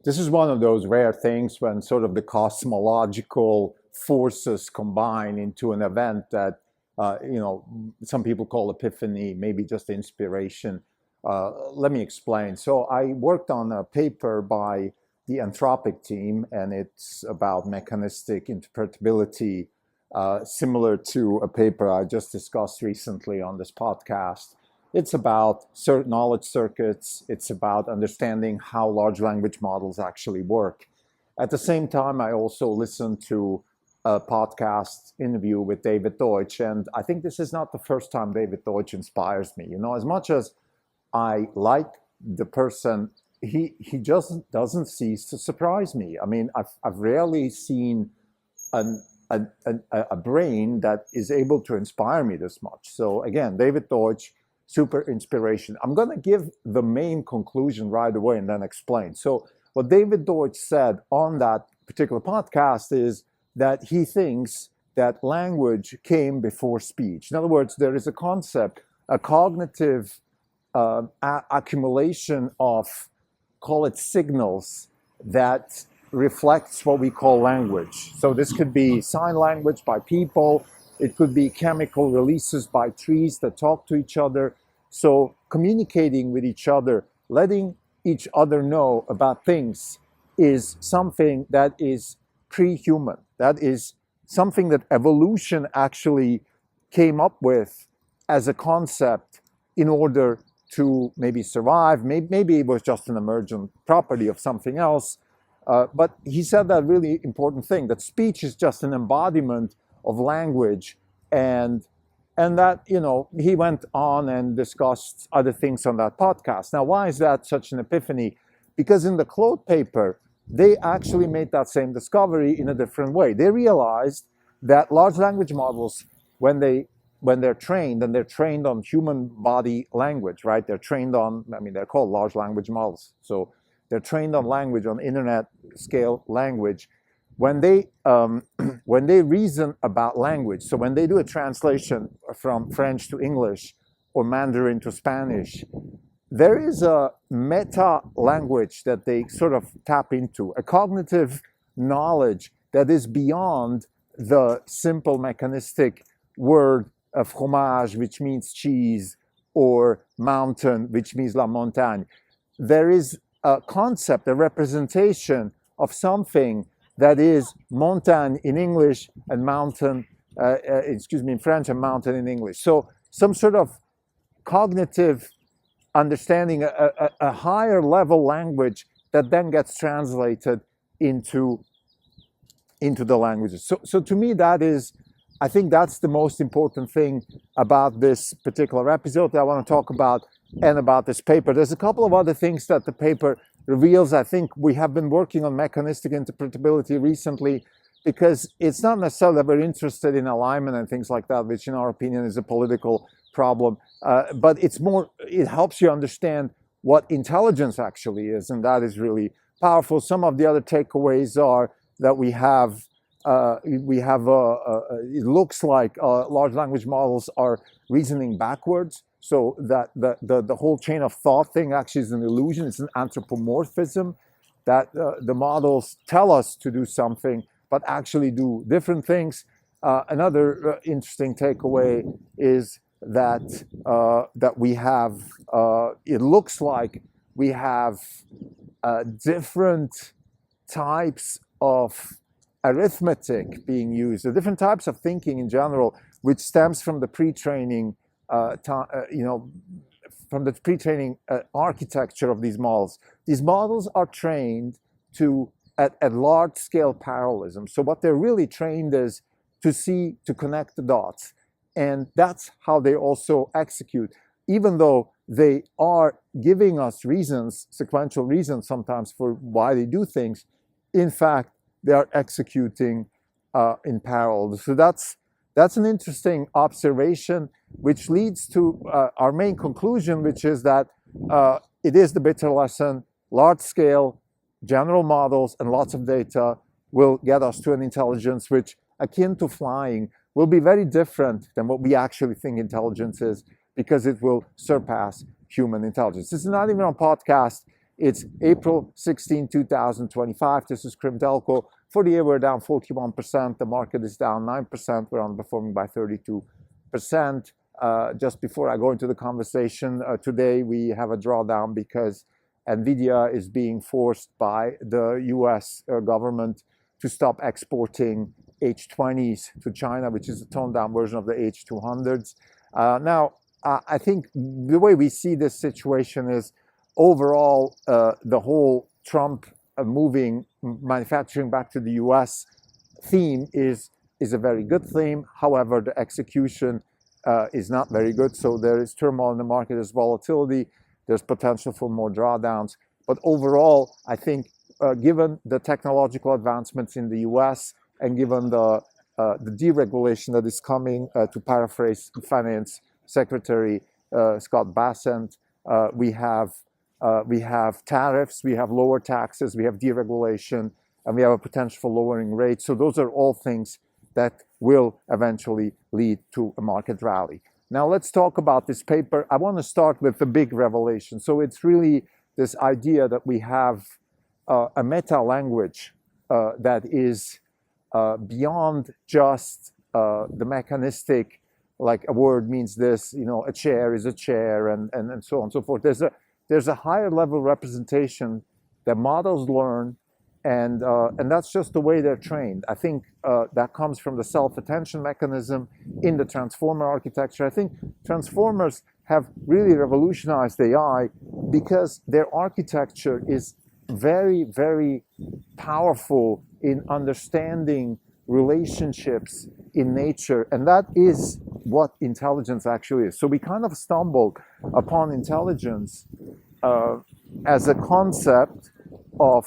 This is one of those rare things when sort of the cosmological forces combine into an event that, some people call epiphany, maybe just inspiration. Let me explain. So I worked on a paper by the Anthropic team, and it's about mechanistic interpretability, similar to a paper I just discussed recently on this podcast. It's about knowledge circuits. It's about understanding how large language models actually work. At the same time, I also listened to a podcast interview with David Deutsch, and I think this is not the first time David Deutsch inspires me. As much as I like the person, he just doesn't cease to surprise me. I mean, I've rarely seen a brain that is able to inspire me this much. So again, David Deutsch, super inspiration. I'm going to give the main conclusion right away and then explain. So what David Deutsch said on that particular podcast is that he thinks that language came before speech. In other words, there is a concept, a cognitive accumulation of, call it signals, that reflects what we call language. So this could be sign language by people. It could be chemical releases by trees that talk to each other. So communicating with each other, letting each other know about things is something that is pre-human. That is something that evolution actually came up with as a concept in order to maybe survive. Maybe it was just an emergent property of something else. But he said that really important thing, that speech is just an embodiment of language, and that, he went on and discussed other things on that podcast. Now, why is that such an epiphany? Because in the Claude paper, they actually made that same discovery in a different way. They realized that large language models, when they're trained, and they're trained on human body language, right? They're trained on, they're called large language models. So they're trained on language, on internet scale language. When they reason about language, so when they do a translation from French to English or Mandarin to Spanish, there is a meta language that they sort of tap into, a cognitive knowledge that is beyond the simple mechanistic word fromage, which means cheese, or mountain, which means la montagne. There is a concept, a representation of something that is montagne in English and mountain, in French, and mountain in English. So some sort of cognitive understanding, a higher level language that then gets translated into the languages. So to me, I think that's the most important thing about this particular episode that I want to talk about, and about this paper. There's a couple of other things that the paper reveals. I think we have been working on mechanistic interpretability recently, because it's not necessarily that we're interested in alignment and things like that, which in our opinion is a political problem, but it helps you understand what intelligence actually is, and that is really powerful. Some of the other takeaways are that it looks like large language models are reasoning backwards, so that the whole chain of thought thing actually is an illusion. It's an anthropomorphism, that the models tell us to do something but actually do different things. Another interesting takeaway is that we have, it looks like we have different types of arithmetic being used, the different types of thinking in general, which stems from the pre-training, from the pre-training architecture of these models. These models are trained at large-scale parallelism. So what they're really trained is to connect the dots, and that's how they also execute. Even though they are giving us reasons, sequential reasons sometimes for why they do things, in fact, they are executing in parallel. So that's an interesting observation, which leads to our main conclusion, which is that it is the bitter lesson. Large-scale general models and lots of data will get us to an intelligence which, akin to flying, will be very different than what we actually think intelligence is, because it will surpass human intelligence. This is not even a podcast It's April 16, 2025. This is Crimdelco. For the year, we're down 41%. The market is down 9%. We're underperforming by 32%. Just before I go into the conversation, today we have a drawdown because NVIDIA is being forced by the US government to stop exporting H20s to China, which is a toned down version of the H200s. Now, I think the way we see this situation is overall, the whole Trump moving manufacturing back to the US theme is a very good theme. However, the execution is not very good. So there is turmoil in the market, there's volatility, there's potential for more drawdowns. But overall, I think given the technological advancements in the US and given the deregulation that is coming, to paraphrase Finance Secretary Scott Bessent, we have tariffs, we have lower taxes, we have deregulation, and we have a potential for lowering rates. So those are all things that will eventually lead to a market rally. Now let's talk about this paper. I want to start with the big revelation. So it's really this idea that we have a meta language that is beyond just the mechanistic, like a word means this, you know, a chair is a chair, and so on and so forth. There's a higher level representation that models learn, and that's just the way they're trained. I think that comes from the self-attention mechanism in the transformer architecture. I think transformers have really revolutionized AI because their architecture is very, very powerful in understanding relationships in nature, and that is what intelligence actually is. So we kind of stumbled upon intelligence as a concept of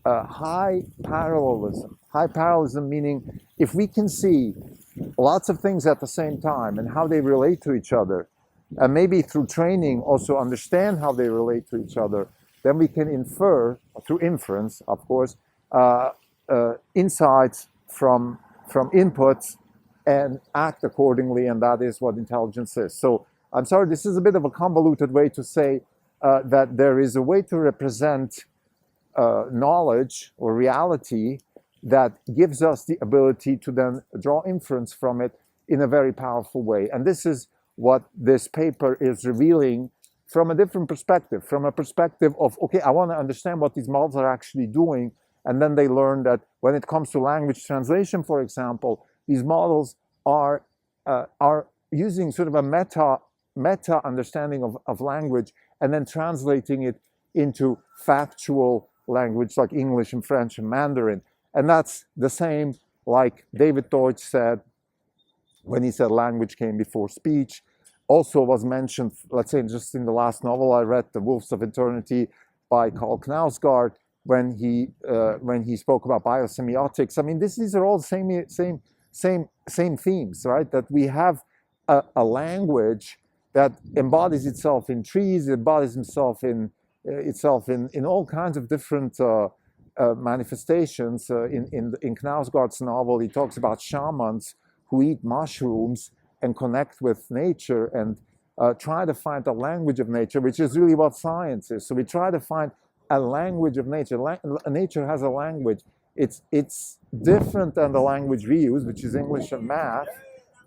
high parallelism. High parallelism meaning if we can see lots of things at the same time and how they relate to each other, and maybe through training also understand how they relate to each other, then we can infer, through inference, of course, insights from inputs and act accordingly, and that is what intelligence is. So I'm sorry, this is a bit of a convoluted way to say that there is a way to represent knowledge or reality that gives us the ability to then draw inference from it in a very powerful way. And this is what this paper is revealing from a different perspective, from a perspective of, okay, I want to understand what these models are actually doing. And then they learn that when it comes to language translation, for example, these models are using sort of a meta understanding of language and then translating it into factual language like English and French and Mandarin. And that's the same like David Deutsch said when he said language came before speech. Also was mentioned, let's say just in the last novel I read, The Wolves of Eternity by Knausgaard, when he spoke about biosemiotics. I mean, these are all the same themes, right? That we have a language that embodies itself in trees, embodies itself in all kinds of different manifestations. In Knausgaard's novel, he talks about shamans who eat mushrooms and connect with nature and try to find the language of nature, which is really what science is. So we try to find a language of nature. Nature has a language. It's different than the language we use, which is English and math.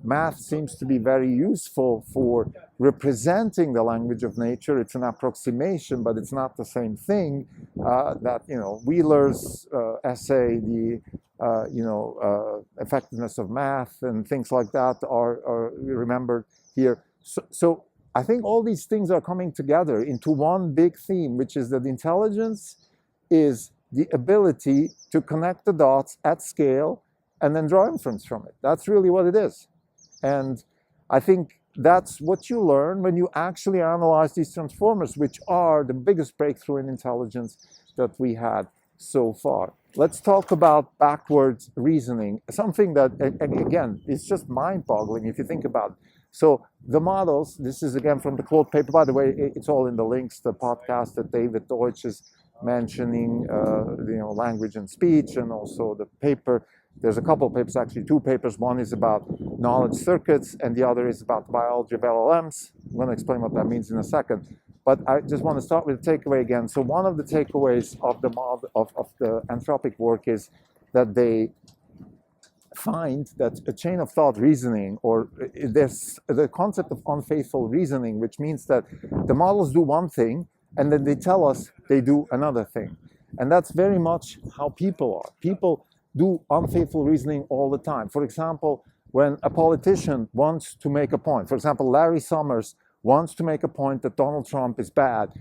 Math seems to be very useful for representing the language of nature. It's an approximation, but it's not the same thing. That, you know, Wheeler's essay, the effectiveness of math and things like that are remembered here. So I think all these things are coming together into one big theme, which is that intelligence is the ability to connect the dots at scale and then draw inference from it. That's really what it is. And I think that's what you learn when you actually analyze these transformers, which are the biggest breakthrough in intelligence that we had so far. Let's talk about backwards reasoning, something that, again, is just mind-boggling if you think about it. So the models, this is again from the Claude paper, by the way, it's all in the links, the podcast that David Deutsch is mentioning, language and speech, and also the paper. There's a couple of papers, actually 2 papers. One is about knowledge circuits, and the other is about the biology of LLMs. I'm going to explain what that means in a second. But I just want to start with the takeaway again. So one of the takeaways of the model of the Anthropic work is that they find that a chain of thought reasoning, or there's the concept of unfaithful reasoning, which means that the models do one thing and then they tell us they do another thing. And that's very much how people are. People do unfaithful reasoning all the time. For example, when a politician wants to make a point, for example, Larry Summers wants to make a point that Donald Trump is bad,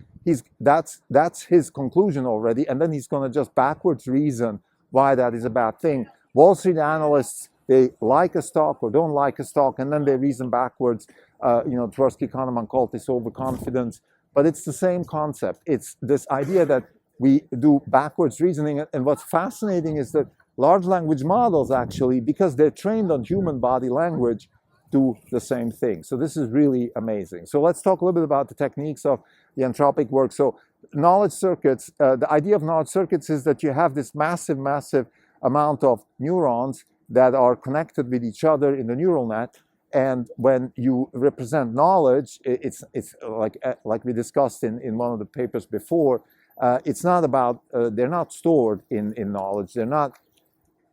that's his conclusion already, and then he's going to just backwards reason why that is a bad thing. Wall Street analysts, they like a stock or don't like a stock, and then they reason backwards. Tversky Kahneman called this overconfidence, but it's the same concept. It's this idea that we do backwards reasoning, and what's fascinating is that large language models actually, because they're trained on human body language, do the same thing. So this is really amazing. So let's talk a little bit about the techniques of the Anthropic work. So knowledge circuits, the idea of knowledge circuits is that you have this massive amount of neurons that are connected with each other in the neural net. And when you represent knowledge, it's like we discussed in one of the papers before, it's not about, they're not stored in knowledge.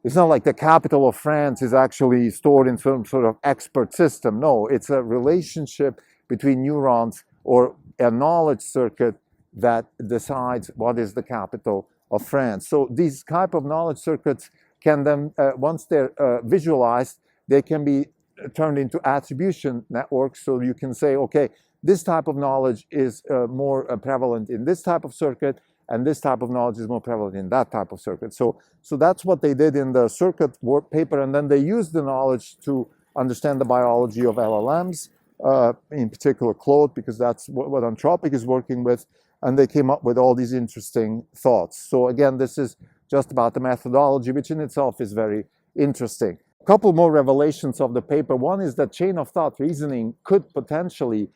It's not like the capital of France is actually stored in some sort of expert system. No, it's a relationship between neurons or a knowledge circuit that decides what is the capital of France. So these type of knowledge circuits can then, once they're visualized, they can be turned into attribution networks. So you can say, okay, this type of knowledge is more prevalent in this type of circuit, and this type of knowledge is more prevalent in that type of circuit. So that's what they did in the circuit work paper, and then they used the knowledge to understand the biology of LLMs, in particular Claude, because that's what Anthropic is working with, and they came up with all these interesting thoughts. So again, this is just about the methodology, which in itself is very interesting. A couple more revelations of the paper. One is that chain of thought reasoning could potentially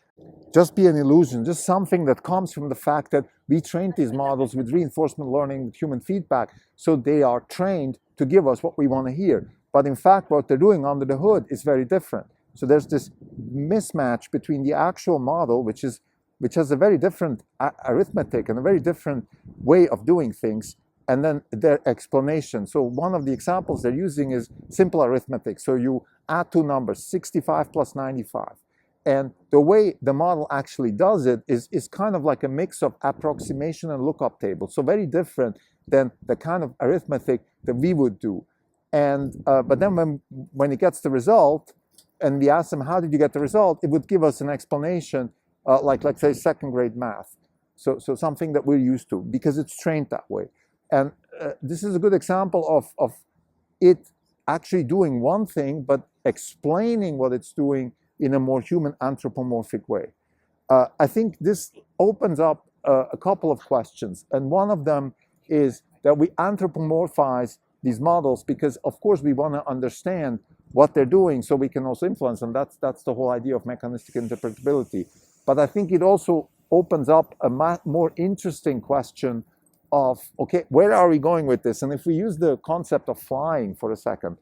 just be an illusion, just something that comes from the fact that we trained these models with reinforcement learning, with human feedback, so they are trained to give us what we want to hear. But in fact, what they're doing under the hood is very different. So there's this mismatch between the actual model, which has a very different arithmetic and a very different way of doing things, and then their explanation. So one of the examples they're using is simple arithmetic. So you add two numbers, 65 plus 95. And the way the model actually does it is kind of like a mix of approximation and lookup tables. So very different than the kind of arithmetic that we would do. And but then when it gets the result, and we ask them, how did you get the result? It would give us an explanation, like let's say second grade math. So something that we're used to, because it's trained that way. And this is a good example of it actually doing one thing, but explaining what it's doing in a more human anthropomorphic way. I think this opens up a couple of questions. And one of them is that we anthropomorphize these models because, of course, we want to understand what they're doing so we can also influence them. That's the whole idea of mechanistic interpretability. But I think it also opens up a more interesting question of, okay, where are we going with this? And if we use the concept of flying for a second,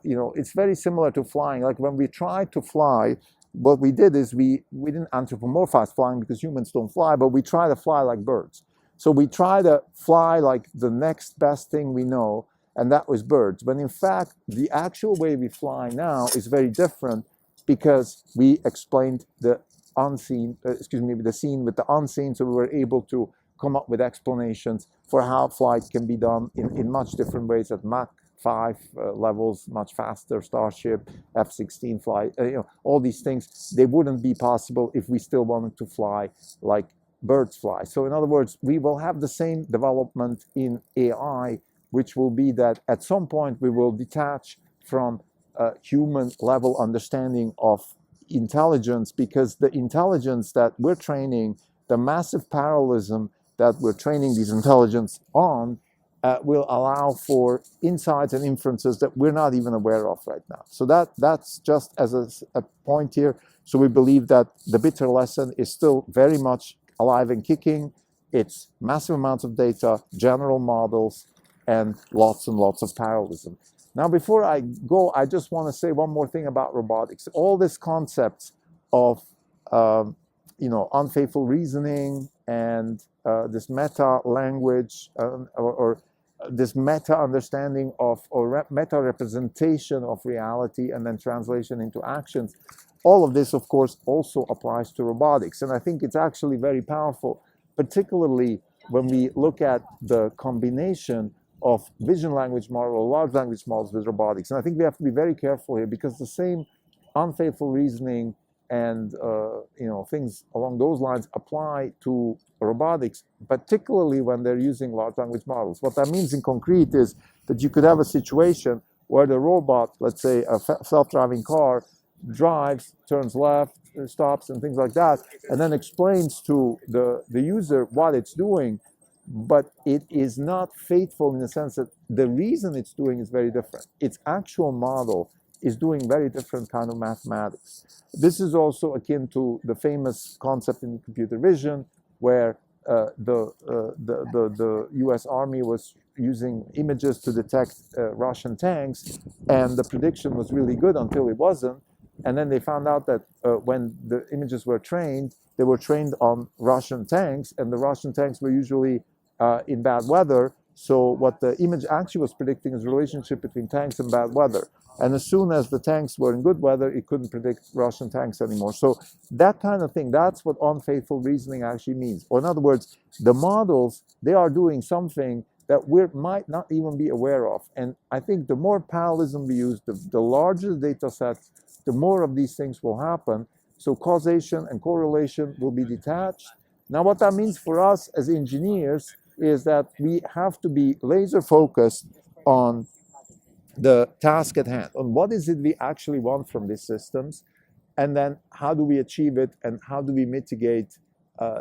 it's very similar to flying. Like when we tried to fly, what we did is we didn't anthropomorphize flying because humans don't fly, but we try to fly like birds. So we try to fly like the next best thing we know, and that was birds. But in fact, the actual way we fly now is very different because we explained the unseen, the seen with the unseen, so we were able to come up with explanations for how flight can be done in much different ways at Mach 5 levels, much faster, Starship, F-16 flight, all these things, they wouldn't be possible if we still wanted to fly like birds fly. So in other words, we will have the same development in AI, which will be that at some point we will detach from human level understanding of intelligence, because the intelligence that we're training, the massive parallelism that we're training these intelligence on, will allow for insights and inferences that we're not even aware of right now. So that's just as a point here. So we believe that the bitter lesson is still very much alive and kicking. It's massive amounts of data, general models, and lots of parallelism. Now, before I go, I just want to say one more thing about robotics. All these concepts of unfaithful reasoning and this meta language or this meta understanding of or meta representation of reality and then translation into actions. All of this, of course, also applies to robotics. And I think it's actually very powerful, particularly when we look at the combination of vision language model or large language models with robotics. And I think we have to be very careful here because the same unfaithful reasoning and things along those lines apply to robotics, particularly when they're using large language models. What that means in concrete is that you could have a situation where the robot, let's say a self-driving car, drives, turns left, stops, and things like that, and then explains to the user what it's doing, but it is not faithful in the sense that the reason it's doing is very different. Its actual model is doing very different kind of mathematics. This is also akin to the famous concept in computer vision, where the U.S. Army was using images to detect Russian tanks, and the prediction was really good until it wasn't. And then they found out that when the images were trained, they were trained on Russian tanks, and the Russian tanks were usually in bad weather. So what the image actually was predicting is the relationship between tanks and bad weather. And as soon as the tanks were in good weather, it couldn't predict Russian tanks anymore. So that kind of thing, that's what unfaithful reasoning actually means. Or in other words, the models, they are doing something that we might not even be aware of. And I think the more parallelism we use, the larger the data sets, the more of these things will happen. So causation and correlation will be detached. Now, what that means for us as engineers is that we have to be laser focused on the task at hand, on what is it we actually want from these systems, and then how do we achieve it and how do we mitigate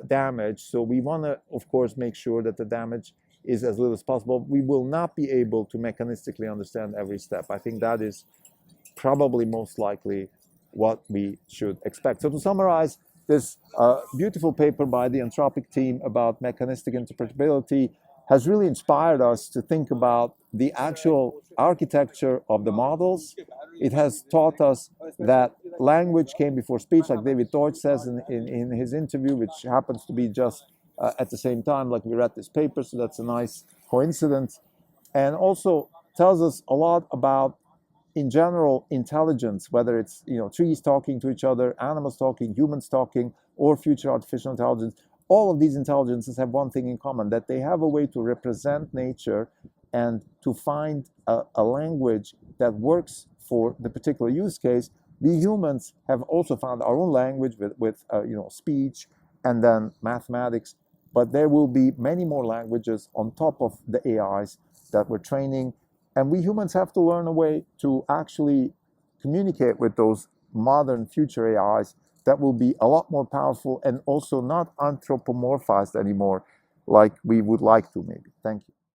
damage. So we want to, of course, make sure that the damage is as little as possible. We will not be able to mechanistically understand every step. I think that is probably most likely what we should expect. So to summarize, this beautiful paper by the Anthropic team about mechanistic interpretability has really inspired us to think about the actual architecture of the models. It has taught us that language came before speech, like David Deutsch says in his interview, which happens to be just at the same time like we read this paper, so that's a nice coincidence. And also tells us a lot about, in general, intelligence, whether it's trees talking to each other, animals talking, humans talking, or future artificial intelligence. All of these intelligences have one thing in common, that they have a way to represent nature and to find a language that works for the particular use case. We humans have also found our own language with speech and then mathematics, but there will be many more languages on top of the AIs that we're training. And we humans have to learn a way to actually communicate with those modern future AIs that will be a lot more powerful and also not anthropomorphized anymore like we would like to maybe. Thank you.